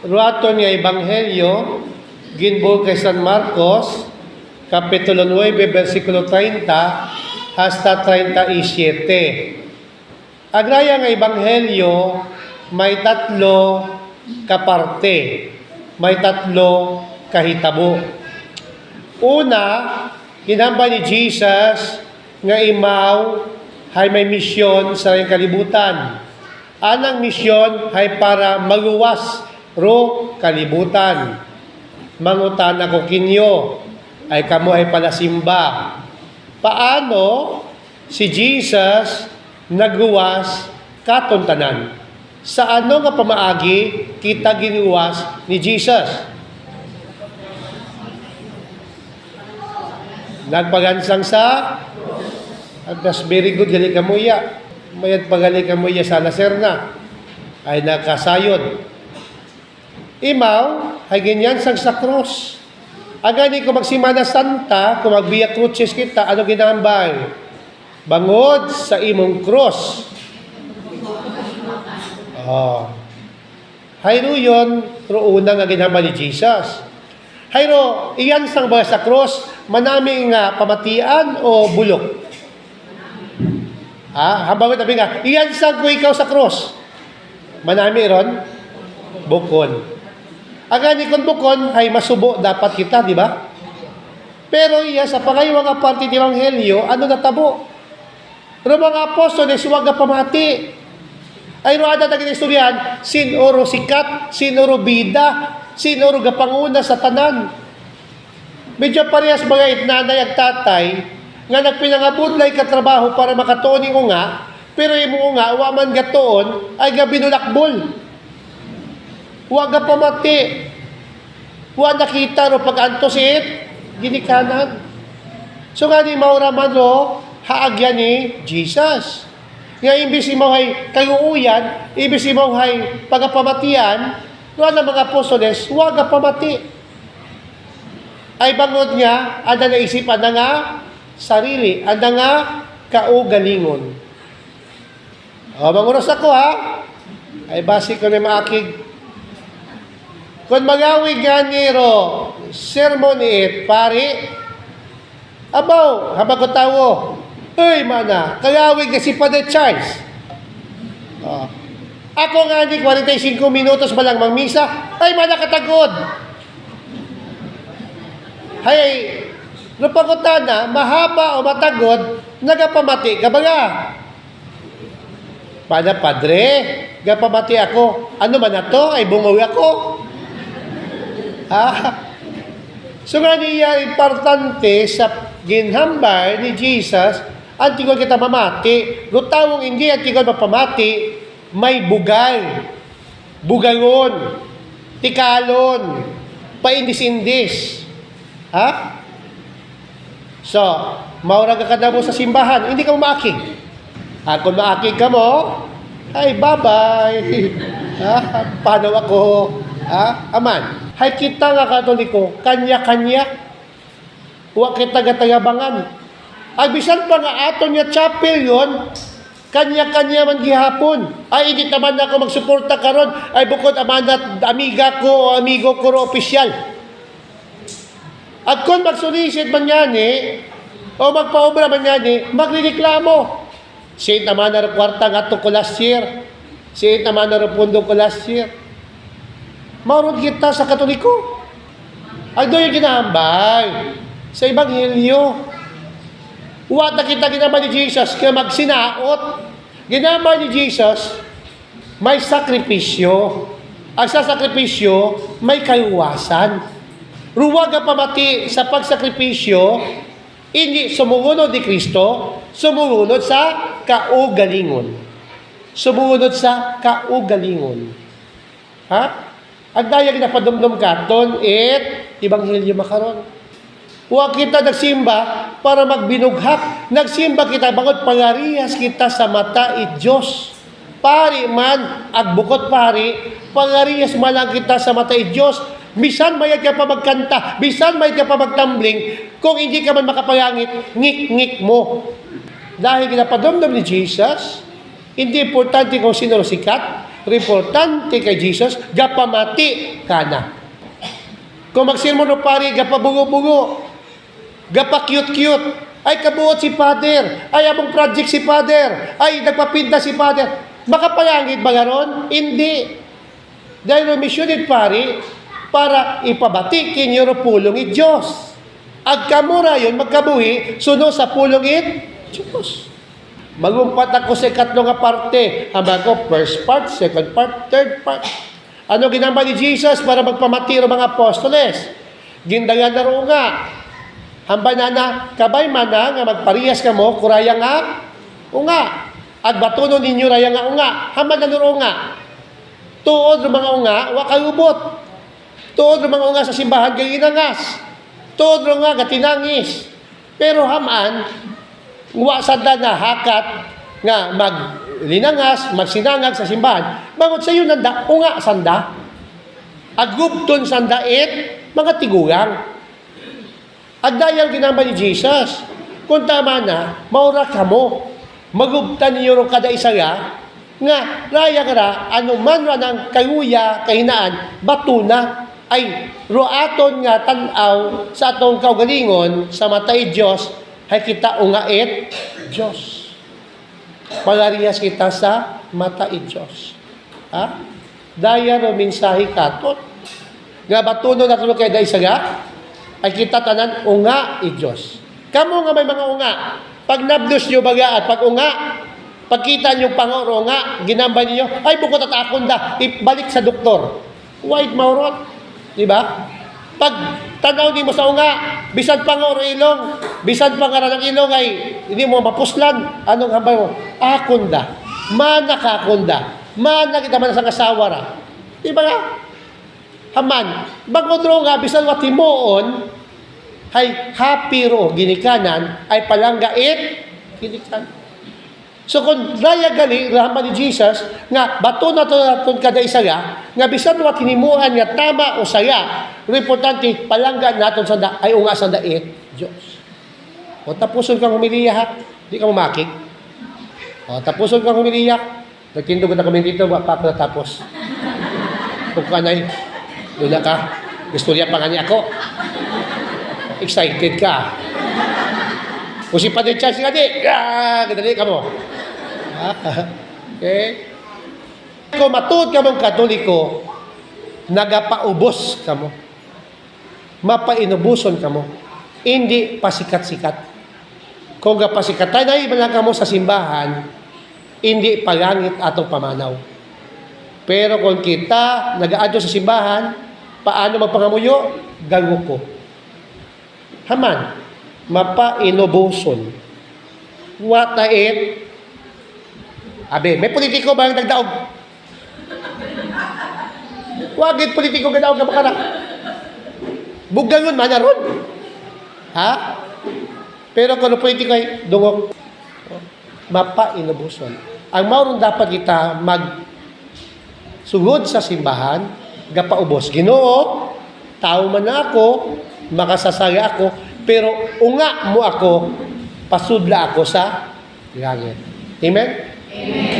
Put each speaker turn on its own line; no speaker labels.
Ruaton nga Ebanghelyo, ginbuo kay San Marcos, Kapitulo 9, versikulo 30, hasta 37. Agraya nga Ebanghelyo, may tatlo kaparte, may tatlo kahitabo. Una, hinamba ni Jesus nga imaw hay may misyon sa kalibutan. Anang misyon hay para maluwas ro kalibutan. Mangutan ako kinyo, ay kamo ay palasimba. Paano si Jesus nagluwas katon tanan? Sa ano nga pamaagi kita giluwas ni Jesus? Nagpagansang sa that's very good, gali kamuya. Mayad pagali kamuya sa Lacerna ay nakasayod. Imaw, ay ganyan sang sa cross. Agani ko magsimana santa, kung magbiya krutsis kita, ano ginambay? Bangod sa imong cross. Hayro yun, roona nga ginambay ni Jesus. Hayro, iyan sang ba sa cross, manami nga pamatian o bulok? Habang tabi nga, iyan sang ko ikaw sa cross. Manami ron, bukon. Agani kung bukon, ay masubo dapat kita, di ba? Pero iya, sa pangayawang nga parte ng Ebanghelyo, ano natabo? Pero mga apostoles, huwag na pamati. Ay roada na ginistoryan, sinoro sikat, sinoro bida, sinoro gapanguna sa tanan. Medyo parehas mga itnanay at tatay, nga nagpinangabudlay ka trabaho para makatuon ko nga, pero imo nga, waman gatoon, ay gabinulakbol. Huwag na pamati. Huwag nakita ro pag-antosit, ginikanan. So nga ni mauraman ro, haagyan ni Jesus. Nga imbis mo ay kayuuyan, imbis mo ay pagapamatian, doon ang mga apostoles, huwag na pamati. Ay bangod niya, ada na isipan na nga, sarili, ada nga, kaugalingon. Manguros ako ay basi ko na maakig. Kung magawig ganiro, sermon pari, abaw, habang ko tawo, uy, mana, kagawig na si Father Charles. Ako nga di 45 minutos ba lang magmisa, ay, mana katagod. Hay, lupagutan na, mahaba o matagod, nagapamati ka ba nga? Pana, padre, gapamati ako. Ano man na to? Ay, bungawi ako. So nga niya, importante sa ginhambay ni Jesus, antigol kita mamati. Lutawong hindi antigol mapamati, may bugay, bugayon, tikalon, paindis-indis. So, maura ka kada mo sa simbahan, hindi ka maakig. Kung maakig ka mo, ay bye-bye. Paano ako? Aman. Hay kita nga Katoliko, kanya-kanya. Huwag kita gatagabangan. Ay bisan pa nga aton niya chapel yon, kanya-kanya man gihapon. Ay hindi naman ako magsuporta karon, ay bukod amanat amiga ko o amigo ko ro opisyal. At kung magsulisit man yan o magpaobra man yan magreklamo. Saint naman na kwarta nga to ko last year. Saint naman na pundo ko last year. Maurod kita sa Katoliko. Ay doon yung ginahambay sa Ebanghelyo. Huwag na kita ginambay ni Jesus kaya magsinaot. Ginambay ni Jesus, may sakripisyo. Ang sa sakripisyo, may kaiwasan. Ruwag ang pamati sa pagsakripisyo, hindi sumunod ni Kristo, sumunod sa kaugalingon. Sumunod sa kaugalingon. Ang dayag na padumdum katon, Ebanghelyo makaron. Huwag kita nagsimba para magbinughak. Nagsimba kita, bangod pangarihas kita sa mata Diyos. Pari man, agbukot pari, pangarihas malang kita sa mata Diyos. Bisan mayad ka pa magkanta, bisan mayad ka pa magtambling, kung hindi ka man makapayangit, ngik-ngik mo. Dahil ginapadumdum ni Jesus, hindi importante kung sino sikat, Importante kay Jesus, gapamati ka na. Kung magsilmo no pari, gapabugo-bugo, gapa-cute-cute, ay kabuot si Father, ay among project si Father, ay nagpapinda si Father. Makapayangit ba garon? Hindi. Dahil missioned pari, para ipabati kinyo pulong it Diyos. Ag kamura yun, magkabuhi, suno sa pulong it Diyos. Magumpat ako sa ikatlong nga parte. Hamba ko, first part, second part, third part. Ano ginamba ni Jesus para magpamati ng mga apostoles? Gindangan na ro nga. Hamba na kabay man nga magparihas ka mo, kuraya nga, unga. At batunon ninyo raya nga unga. Hamba na ro nga. Tuod ng mga unga, wakayubot. Tuod ng mga unga sa simbahan, kay inangas. Tuod ng nga, gatinangis. Pero haman, wasada na hakat nga maglinangas, magsinangag sa simbahan. Bangot sa iyo nanda, unga sanda. Agubton sanda mga tigugang. Agdayang ginamba ni Jesus. Kung tama na, maura ka mo. Magubtan niyo rin kada isa nga raya ra, ano man ra ng kayuya, kahinaan, batuna, ay roaton nga tanaw sa atong kaugalingon sa matay Diyos, ay kita ungait Diyos. Palarihas kita sa matay Diyos. Ha? Daya ro mensahe katon. Nga batuno na tulo kay da isa ay kita tanan unga i Diyos. Kamo nga may mga unga. Pag nabdos nyo baga at pag unga, pagkita nyo pangoro nga, ginamba niyo, ay bukod at akon da, ibalik sa doktor. White maurot. Diba? Pag tanaw di mo sa unga, bisan pangoro ilong, bisan pangara ng ilong ay hindi mo mapuslan. Anong hambay mo? Akon da. Mana ka akon da. Mana kita man sa kasawa ra. Diba nga? Haman, bagudro nga, bisan watimoon, ay happy ro, ginikanan, ay palanggait, ginikanan. So kung daya gali, rahman ni Jesus, nga bato na to naton kada isa nga bisan wat hinimuan nga tama o saya, importante, palangga naton sa ay unga sa dait, Diyos. O tapuson kang humiliya ha, di ka mamakig. O tapuson kang humiliya, nagtindog na kami dito, pa tapos. Kung kanay, doon na ka. Istorya pa nga niya ako. Excited ka. Kung si Padre Charles nga di, kadali ka mo. Okay? Kung matuod ka mong katoliko, nagapaubos ka mo. Mapainubuson ka mo. Hindi pasikat-sikat. Kung gapasikatan ay ibalang ka mo sa simbahan, hindi palangit atong pamanaw. Pero kung kita nag-aadto sa simbahan, paano magpangamuyo? Gago ko. Haman, mapainubuson. What na it? Abe, may politiko ba ang nagdaog? Wagit politiko gadaog ka makara. Bugangon man na ron. Ha? Pero kung politiko ay dungog, mapainubuson. Ang maurong dapat kita sugod sa simbahan, gapaubos. Ginoo, tao man na ako, makasasaya ako, pero unga mo ako, pasudla ako sa langit. Amen? Amen.